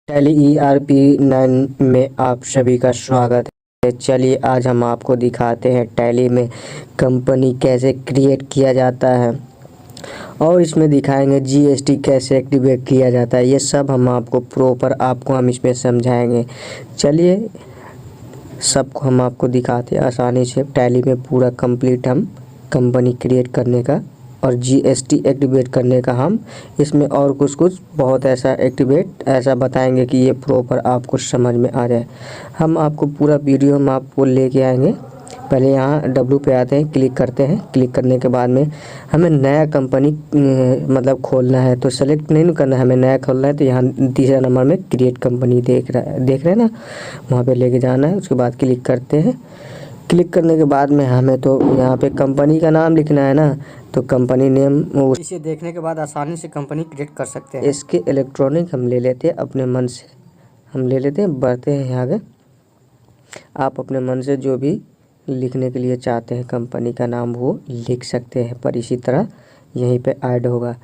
Tally ERP 9 में आप सभी का स्वागत है। चलिए आज हम आपको दिखाते हैं टैली में कंपनी कैसे क्रिएट किया जाता है और इसमें दिखाएंगे GST कैसे एक्टिवेट किया जाता है। ये सब हम आपको हम इसमें समझाएंगे। चलिए सबको हम आपको दिखाते हैं आसानी से टैली में पूरा कंप्लीट हम कंपनी क्रिएट करने का और GST एक्टिवेट करने का हम इसमें और कुछ बहुत ऐसा बताएंगे कि ये प्रॉपर आपको समझ में आ जाए। हम आपको पूरा वीडियो हम आपको लेके आएंगे। पहले यहाँ W पे आते हैं, क्लिक करते हैं। क्लिक करने के बाद में हमें नया कंपनी मतलब खोलना है तो सेलेक्ट नहीं करना है, हमें नया खोलना है। तो यहाँ तीसरा नंबर में क्रिएट कंपनी देख रहे हैं ना, वहाँ पे लेके जाना है। उसके बाद क्लिक करते हैं। क्लिक करने के बाद में हमें तो यहाँ पे कंपनी का नाम लिखना है ना, तो कंपनी नेम इसे देखने के बाद आसानी से कंपनी क्रिएट कर सकते हैं। इसके इलेक्ट्रॉनिक हम ले लेते हैं अपने मन से, हम ले लेते हैं, बढ़ते हैं आगे। आप अपने मन से जो भी लिखने के लिए चाहते हैं कंपनी का नाम वो लिख सकते हैं, पर इसी तरह यहीं पे ऐड होगा।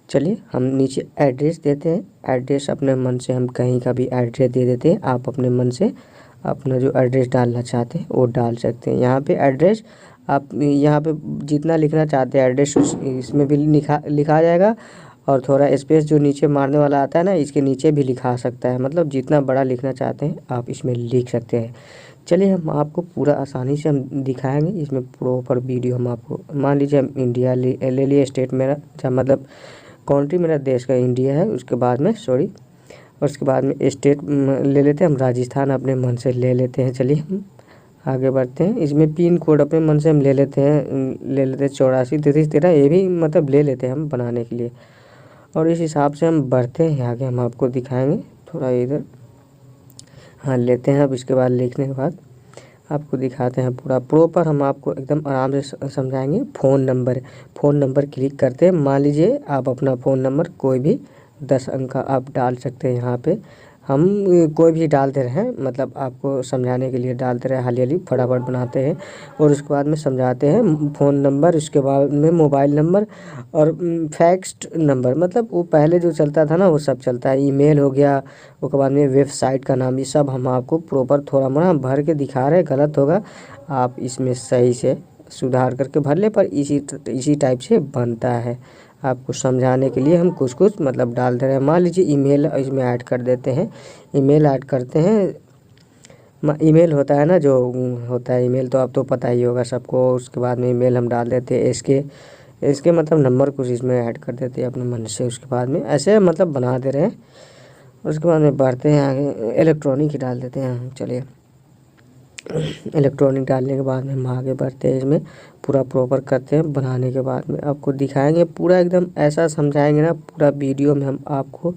चलिए हम नीचे एड्रेस देते हैं। एड्रेस अपने मन से हम कहीं का भी एड्रेस दे देते हैं। आप अपने मन से अपना जो एड्रेस डालना चाहते हैं वो डाल सकते हैं। यहाँ पे एड्रेस आप यहाँ पे जितना लिखना चाहते हैं एड्रेस इसमें भी लिखा जाएगा, और थोड़ा स्पेस जो नीचे मारने वाला आता है ना, इसके नीचे भी लिखा सकता है। मतलब जितना बड़ा लिखना चाहते हैं आप इसमें लिख सकते हैं। चलिए हम आपको पूरा आसानी से हम दिखाएंगे। इसमें प्रॉपर वीडियो हम आपको, मान लीजिए हम इंडिया ले लिए, स्टेट मेरा मतलब कंट्री मेरा देश का इंडिया है। उसके बाद में और उसके बाद में स्टेट ले लेते हैं हम, राजस्थान अपने मन से ले लेते हैं। चलिए हम आगे बढ़ते हैं। इसमें पिन कोड अपने मन से हम ले लेते हैं 843313, ये भी मतलब ले लेते हैं हम बनाने के लिए। और इस हिसाब से हम बढ़ते हैं आगे, हम आपको दिखाएंगे। थोड़ा इधर हाँ लेते हैं। अब इसके बाद लिखने के बाद आपको दिखाते हैं पूरा प्रॉपर, हम आपको एकदम आराम से समझाएंगे। फ़ोन नंबर क्लिक करते हैं। मान लीजिए आप अपना फ़ोन नंबर कोई भी 10 अंक का आप डाल सकते हैं। यहाँ पे हम कोई भी डालते रहें, मतलब आपको समझाने के लिए डालते रहे, हाली फटाफट बनाते हैं। और उसके बाद में समझाते हैं फ़ोन नंबर, उसके बाद में मोबाइल नंबर और फैक्स नंबर, मतलब वो पहले जो चलता था ना वो सब चलता है। ईमेल हो गया, उसके बाद में वेबसाइट का नाम, ये सब हम आपको प्रॉपर थोड़ा मोड़ा भर के दिखा रहे हैं। गलत होगा आप इसमें सही से सुधार करके भर ले, पर इसी टाइप से बनता है। आपको समझाने के लिए हम कुछ मतलब डाल दे रहे हैं। मान लीजिए ईमेल इसमें ऐड कर देते हैं। ईमेल ऐड करते हैं, ईमेल होता है ना, जो होता है ईमेल तो अब तो पता ही होगा सबको। उसके बाद में ईमेल हम डाल देते हैं। इसके मतलब नंबर कुछ इसमें ऐड कर देते हैं अपने मन से। उसके बाद में ऐसे मतलब बना दे रहे हैं। उसके बाद में बढ़ते हैं आगे, इलेक्ट्रॉनिक ही डाल देते हैं हम। चलिए इलेक्ट्रॉनिक डालने के बाद में हम आगे बढ़ते हैं। इसमें पूरा प्रॉपर करते हैं। बनाने के बाद में आपको दिखाएंगे पूरा, एकदम ऐसा समझाएंगे ना पूरा वीडियो में। हम आपको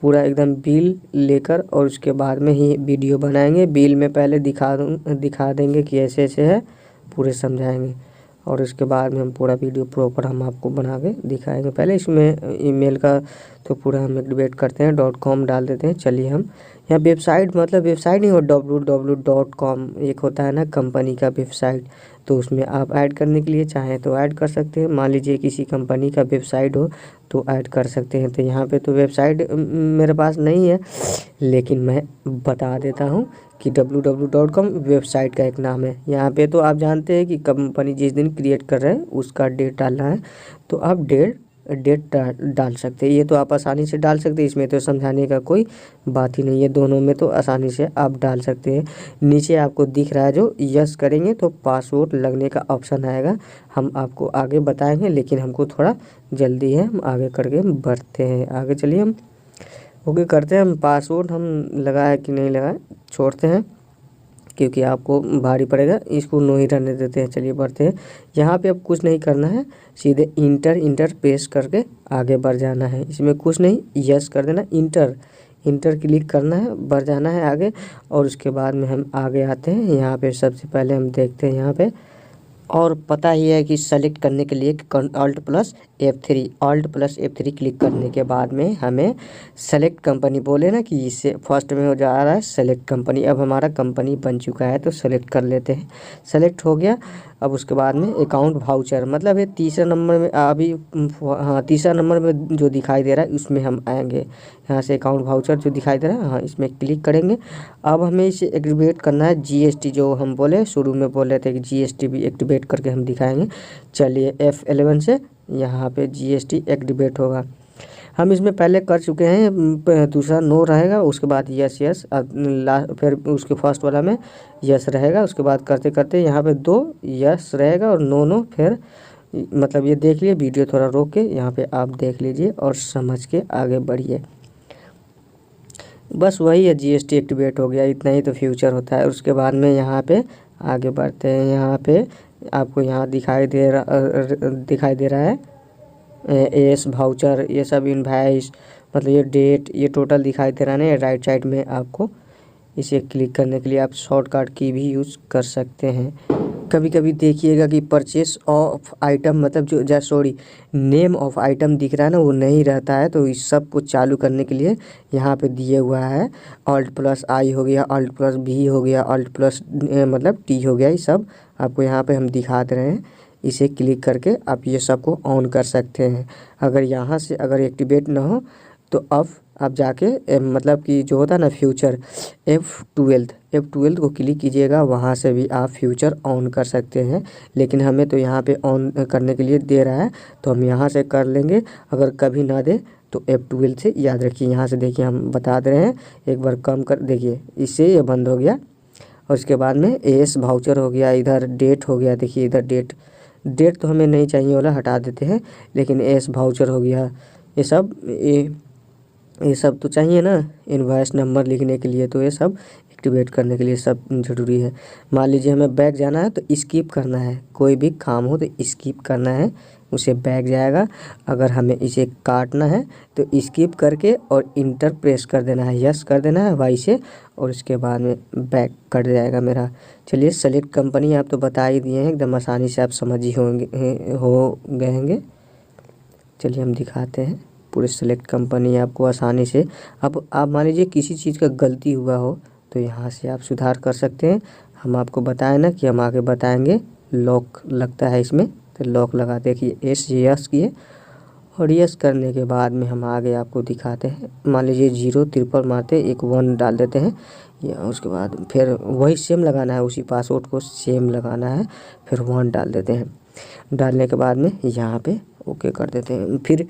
पूरा एकदम बिल लेकर और उसके बाद में ही वीडियो बनाएंगे। बिल में पहले दिखा देंगे कि ऐसे ऐसे है, पूरे समझाएंगे। और उसके बाद में हम पूरा वीडियो प्रॉपर हम आपको बना के दिखाएंगे। पहले इसमें ईमेल का तो पूरा हम एक्टिवेट करते हैं, .com डाल देते हैं। चलिए हम यहाँ वेबसाइट, मतलब वेबसाइट नहीं हो, www.com एक होता है ना कंपनी का वेबसाइट, तो उसमें आप ऐड करने के लिए चाहें तो ऐड कर सकते हैं। मान लीजिए किसी कंपनी का वेबसाइट हो तो ऐड कर सकते हैं। तो यहाँ पे तो वेबसाइट मेरे पास नहीं है, लेकिन मैं बता देता हूँ कि www.com वेबसाइट का एक नाम है। यहाँ पे तो आप जानते हैं कि कंपनी जिस दिन क्रिएट कर रहे हैं उसका डेट डालना है, तो आप डेट डाल सकते हैं। ये तो आप आसानी से डाल सकते हैं, इसमें तो समझाने का कोई बात ही नहीं है। दोनों में तो आसानी से आप डाल सकते हैं। नीचे आपको दिख रहा है जो यस करेंगे तो पासवर्ड लगने का ऑप्शन आएगा। हम आपको आगे बताएंगे, लेकिन हमको थोड़ा जल्दी है, हम आगे करके बढ़ते हैं। आगे चलिए हम ओके करते हैं। हम पासवर्ड हम लगाए कि नहीं लगाए छोड़ते हैं, क्योंकि आपको भारी पड़ेगा। इसको नो ही रहने देते हैं। चलिए बढ़ते हैं। यहाँ पे अब कुछ नहीं करना है, सीधे इंटर पेस्ट करके आगे बढ़ जाना है। इसमें कुछ नहीं, यस कर देना, इंटर क्लिक करना है, बढ़ जाना है आगे। और उसके बाद में हम आगे आते हैं। यहाँ पे सबसे पहले हम देखते हैं यहाँ पे, और पता ही है कि सेलेक्ट करने के लिए Alt+F3 क्लिक करने के बाद में हमें सेलेक्ट कंपनी बोले ना, कि इससे फर्स्ट में हो जा रहा है सेलेक्ट कंपनी। अब हमारा कंपनी बन चुका है तो सेलेक्ट कर लेते हैं। सेलेक्ट हो गया। अब उसके बाद में अकाउंट वाउचर, मतलब ये तीसरा नंबर में अभी, हाँ तीसरा नंबर में जो दिखाई दे रहा है उसमें हम आएंगे। यहाँ से अकाउंट वाउचर जो दिखाई दे रहा है, हाँ इसमें क्लिक करेंगे। अब हमें इसे एक्टिवेट करना है, जीएसटी जो हम बोले शुरू में बोल रहे थे कि जीएसटी भी एक्टिवेट करके हम दिखाएंगे। चलिए F11 से यहाँ पे जीएसटी एक्टिवेट होगा। हम इसमें पहले कर चुके हैं, दूसरा नो रहेगा, उसके बाद यस यस, फिर उसके फर्स्ट वाला में यस रहेगा, उसके बाद करते करते यहाँ पे 2 यस रहेगा और नो नो, फिर मतलब ये देख लिए, वीडियो थोड़ा रोक के यहाँ पे आप देख लीजिए और समझ के आगे बढ़िए। बस वही है, जीएसटी एक्टिवेट हो गया, इतना ही तो फ्यूचर होता है। उसके बाद में यहाँ पे आगे बढ़ते हैं। यहाँ पे आपको यहाँ दिखाई दे रहा है एस वाउचर, ये सब इनवाइस, मतलब ये डेट, ये टोटल दिखाई दे रहा है ना राइट साइड में आपको। इसे क्लिक करने के लिए आप शॉर्टकट की भी यूज़ कर सकते हैं। कभी कभी देखिएगा कि परचेस ऑफ आइटम, मतलब जो सॉरी नेम ऑफ आइटम दिख रहा है ना, वो नहीं रहता है। तो इस सब को चालू करने के लिए यहाँ पे दिए हुआ है Alt+I हो गया, Alt+V हो गया, Alt+ मतलब T हो गया, ये सब आपको यहाँ पे हम दिखा दे रहे हैं। इसे क्लिक करके आप ये सब को ऑन कर सकते हैं। अगर यहाँ से अगर एक्टिवेट ना हो तो अब आप जाके मतलब कि जो होता है ना फ्यूचर, F12 को क्लिक कीजिएगा, वहाँ से भी आप फ्यूचर ऑन कर सकते हैं। लेकिन हमें तो यहाँ पे ऑन करने के लिए दे रहा है तो हम यहाँ से कर लेंगे। अगर कभी ना दे तो F12 से याद रखिए, यहाँ से देखिए हम बता दे रहे हैं, एक बार कम कर देखिए, इससे ये बंद हो गया। और उसके बाद में एस वाउचर हो गया, इधर डेट हो गया, देखिए इधर डेट तो हमें नहीं चाहिए वाला हटा देते हैं, लेकिन एस वाउचर हो गया। ये सब तो चाहिए ना इनवॉइस नंबर लिखने के लिए, तो ये सब एक्टिवेट करने के लिए सब ज़रूरी है। मान लीजिए हमें बैक जाना है तो स्किप करना है, कोई भी काम हो तो स्किप करना है, उसे बैक जाएगा। अगर हमें इसे काटना है तो स्किप करके और इंटर प्रेस कर देना है, यस कर देना है वाई से, और इसके बाद में बैक कट जाएगा मेरा। चलिए सेलेक्ट कंपनी आप तो बता ही दिए हैं, एकदम आसानी से आप समझ ही हो गए होंगे। चलिए हम दिखाते हैं पूरे सेलेक्ट कंपनी आपको आसानी से। अब आप मान लीजिए किसी चीज़ का गलती हुआ हो तो यहाँ से आप सुधार कर सकते हैं। हम आपको बताएं ना कि हम आगे बताएंगे, लॉक लगता है इसमें, तो लॉक लगा देखिए, यस किए, और यस करने के बाद में हम आगे आपको दिखाते हैं। मान लीजिए 0 ट्रिपल मारते एक 1 डाल देते हैं, या उसके बाद फिर वही सेम लगाना है, उसी पासवर्ड को सेम लगाना है, फिर 1 डाल देते हैं। डालने के बाद में यहाँ पे ओके कर देते हैं, फिर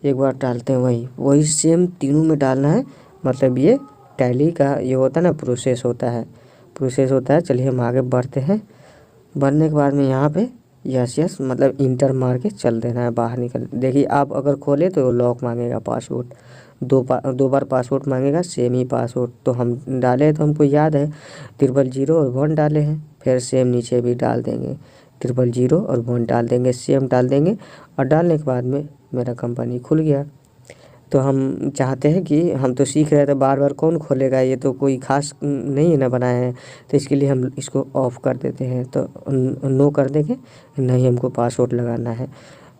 एक बार डालते हैं, वही सेम तीनों में डालना है। मतलब ये टैली का ये होता है ना, प्रोसेस होता है। चलिए हम आगे बढ़ते हैं। बढ़ने के बाद में यहाँ पे यस मतलब इंटर मार के चल देना है, बाहर निकल। देखिए आप अगर खोले तो लॉक मांगेगा, पासवर्ड दो बार पासवर्ड मांगेगा, सेम ही पासवर्ड तो हम डाले, तो हमको याद है 000 और 1 डाले हैं। फिर सेम नीचे भी डाल देंगे, 000 और 1 डाल देंगे, सेम डाल देंगे। और डालने के बाद में मेरा कंपनी खुल गया। तो हम चाहते हैं कि हम तो सीख रहे थे, बार बार कौन खोलेगा, ये तो कोई खास नहीं है ना बनाए हैं, तो इसके लिए हम इसको ऑफ़ कर देते हैं। तो नो कर देंगे, नहीं हमको पासवर्ड लगाना है।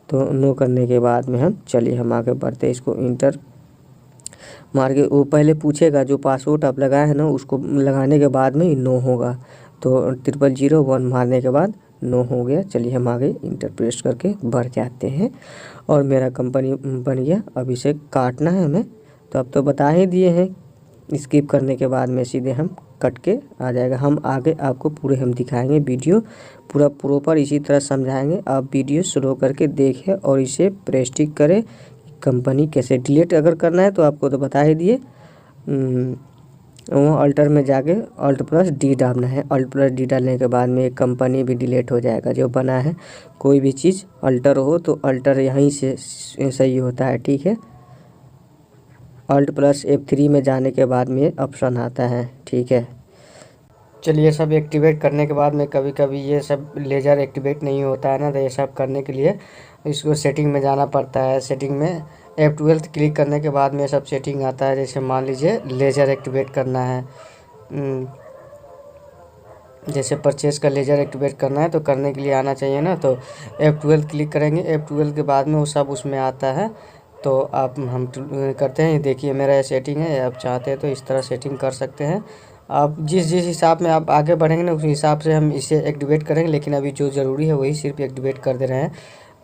तो नो करने के बाद में हम आगे बढ़ते हैं। इसको इंटर मार के वो पहले पूछेगा, जो पासवर्ड आप लगाए हैं ना उसको लगाने के बाद में नो होगा। तो 000 मारने के बाद नो हो गया। चलिए हम आगे इंटर प्रेस करके बढ़ जाते हैं, और मेरा कंपनी बन गया। अब इसे काटना है हमें, तो अब तो बता ही दिए हैं, स्किप करने के बाद में सीधे हम कट के आ जाएगा। हम आगे आपको पूरे हम दिखाएंगे, वीडियो पूरा प्रॉपर इसी तरह समझाएंगे। आप वीडियो स्लो करके देखें और इसे प्रेस टिक करें। कंपनी कैसे डिलीट अगर करना है तो आपको तो बता ही दिए, वो अल्टर में जाके Alt+D डालना है। Alt+D डालने के बाद में कंपनी भी डिलीट हो जाएगा जो बना है। कोई भी चीज़ अल्टर हो तो अल्टर यहीं से सही होता है, ठीक है। Alt+F3 में जाने के बाद में ऑप्शन आता है, ठीक है। चलिए सब एक्टिवेट करने के बाद में कभी कभी ये सब लेज़र एक्टिवेट नहीं होता है ना, तो ये सब करने के लिए इसको सेटिंग में जाना पड़ता है। सेटिंग में F12 क्लिक करने के बाद में सब सेटिंग आता है। जैसे मान लीजिए लेज़र एक्टिवेट करना है, जैसे परचेस का लेज़र एक्टिवेट करना है तो करने के लिए आना चाहिए ना, तो F12 क्लिक करेंगे। F12 के बाद में वो सब उसमें आता है। तो हम करते हैं, देखिए मेरा ये सेटिंग है, आप चाहते हैं तो इस तरह सेटिंग कर सकते हैं। आप जिस जिस हिसाब में आप आगे बढ़ेंगे ना, उस हिसाब से हम इसे एक्टिवेट करेंगे, लेकिन अभी जो ज़रूरी है वही सिर्फ एक्टिवेट कर दे रहे हैं।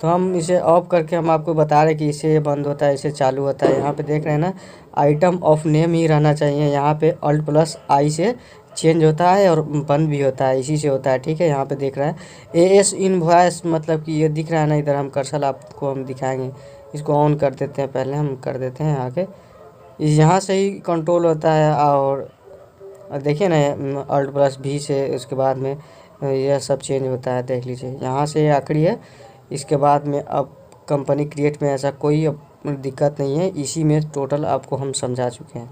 तो हम इसे ऑफ करके हम आपको बता रहे हैं कि इसे बंद होता है, इसे चालू होता है। यहाँ पे देख रहे हैं ना, आइटम ऑफ नेम ही रहना चाहिए। यहाँ पे अल्ट प्लस आई से चेंज होता है और बंद भी होता है, इसी से होता है, ठीक है। यहाँ पे देख रहे हैं एएस इनवॉइस, मतलब कि ये दिख रहा है ना इधर, हम कर्सर आपको हम दिखाएंगे। इसको ऑन कर देते हैं, पहले हम कर देते हैं आगे। यहाँ से ही कंट्रोल होता है। और देखिए ना, अल्ट प्लस भी से उसके बाद में यह सब चेंज होता है, देख लीजिए। यहाँ से आखिरी है, इसके बाद में अब कंपनी क्रिएट में ऐसा कोई अब दिक्कत नहीं है। इसी में टोटल आपको हम समझा चुके हैं।